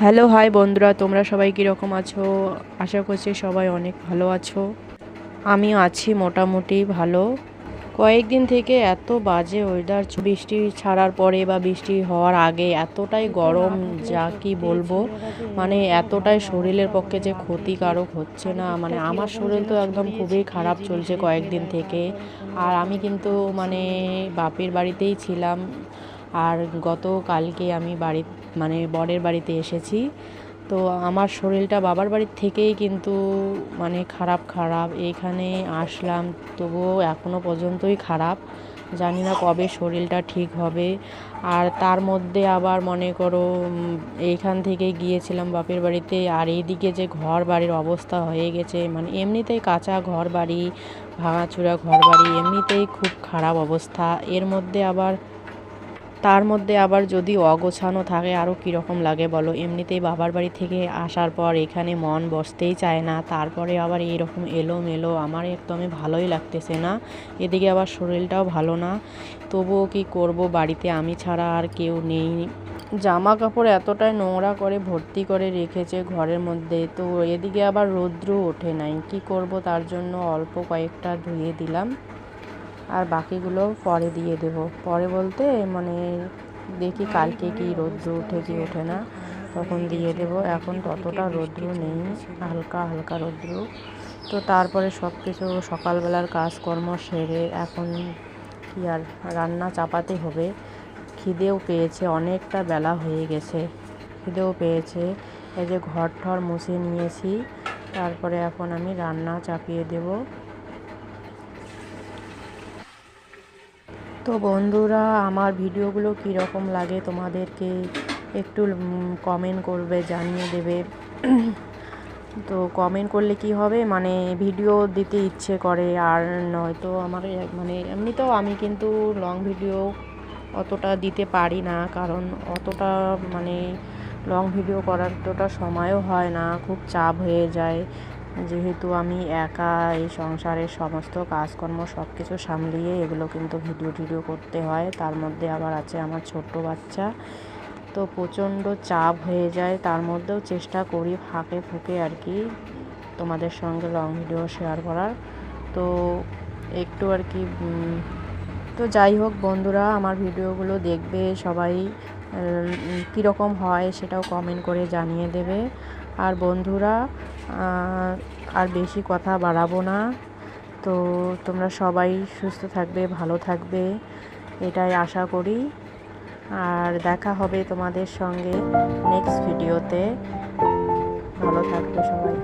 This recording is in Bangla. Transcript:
হ্যালো হাই বন্ধুরা, তোমরা সবাই কীরকম আছো? আশা করছি সবাই অনেক ভালো আছো। আমিও আছি মোটামুটি ভালো। কয়েকদিন থেকে এত বাজে ওয়েদার, বৃষ্টি ছাড়ার পরে বা বৃষ্টি হওয়ার আগে এতটাই গরম, যা কি বলবো। মানে এতটাই শরীরের পক্ষে যে ক্ষতিকারক হচ্ছে না, মানে আমার শরীর তো একদম খুবই খারাপ চলছে কয়েকদিন থেকে। আর আমি কিন্তু মানে বাপের বাড়িতেই ছিলাম। আর কালকে আমি মানে বরের বাড়িতে এসেছি। তো আমার শরীরটা বাবার বাড়ির থেকেই কিন্তু মানে খারাপ খারাপ এইখানে আসলাম, তবুও এখনও পর্যন্তই খারাপ। জানি না কবে শরীরটা ঠিক হবে। আর তার মধ্যে আবার মনে করো এইখান থেকে গিয়েছিলাম বাপের বাড়িতে, আর এইদিকে যে ঘর বাড়ির অবস্থা হয়ে গেছে, মানে এমনিতেই কাঁচা ঘর বাড়ি, ভাঙাচোরা ঘর বাড়ি, এমনিতেই খুব খারাপ অবস্থা। তার মধ্যে আবার যদি অগোছানো থাকে আরও কীরকম লাগে বলো। এমনিতেই বাবার বাড়ি থেকে আসার পর এখানে মন বসতেই চায় না, তারপরে আবার এইরকম এলোমেলো, আমার একদমই ভালোই লাগতেছে না। এদিকে আবার শরীরটাও ভালো না, তবুও কি করব, বাড়িতে আমি ছাড়া আর কেউ নেই। জামা কাপড় এতটাই নোংরা করে ভর্তি করে রেখেছে ঘরের মধ্যে, তো এদিকে আবার রৌদ্র ওঠে নাই, কি করব। তার জন্য অল্প কয়েকটা ধুয়ে দিলাম, আর বাকিগুলো পরে দিয়ে দেব। পরে বলতে মানে দেখি কালকে কি রৌদ্র ওঠে কি ওঠে না, তখন দিয়ে দেব। এখন ততটা রৌদ্র নেই, হালকা হালকা রৌদ্র। তো তারপরে সব কিছু সকালবেলার কাজকর্ম সেরে এখন কি আর রান্না চাপাতে হবে। খিদেও পেয়েছে, অনেকটা বেলা হয়ে গেছে, খিদেও পেয়েছে। এই যে ঘর ঠর মুছে নিয়েছি, তারপরে এখন আমি রান্না চাপিয়ে দেব। তো বন্ধুরা, আমার ভিডিওগুলো কীরকম লাগে তোমাদেরকে একটু কমেন্ট করবে, জানিয়ে দেবে। তো কমেন্ট করলে কি হবে, মানে ভিডিও দিতে ইচ্ছে করে। আর নয়তো আমার মানে এমনিতেও আমি কিন্তু লং ভিডিও অতটা দিতে পারি না, কারণ অতটা মানে লং ভিডিও করার অতটা সময়ও হয় না, খুব চাপ হয়ে যায়। যেহেতু আমি একা এই সংসারের সমস্ত কাজকর্ম সব কিছু সামলিয়ে এগুলো কিন্তু ভিডিও করতে হয়, তার মধ্যে আবার আছে আমার ছোট্ট বাচ্চা। তো প্রচণ্ড চাপ হয়ে যায়, তার মধ্যেও চেষ্টা করি ফাঁকে ফুঁকে আর কি তোমাদের সঙ্গে লং ভিডিও শেয়ার করার। তো একটু আর কি তো যাই হোক বন্ধুরা, আমার ভিডিওগুলো দেখবে সবাই, কীরকম হয় সেটাও কমেন্ট করে জানিয়ে দেবে। আর বন্ধুরা, আর বেশি কথা বাড়াবো না। তো তোমরা সবাই সুস্থ থাকবে, ভালো থাকবে, এটাই আশা করি। আর দেখা হবে তোমাদের সঙ্গে নেক্সট ভিডিওতে। ভালো থাকবে সবাই।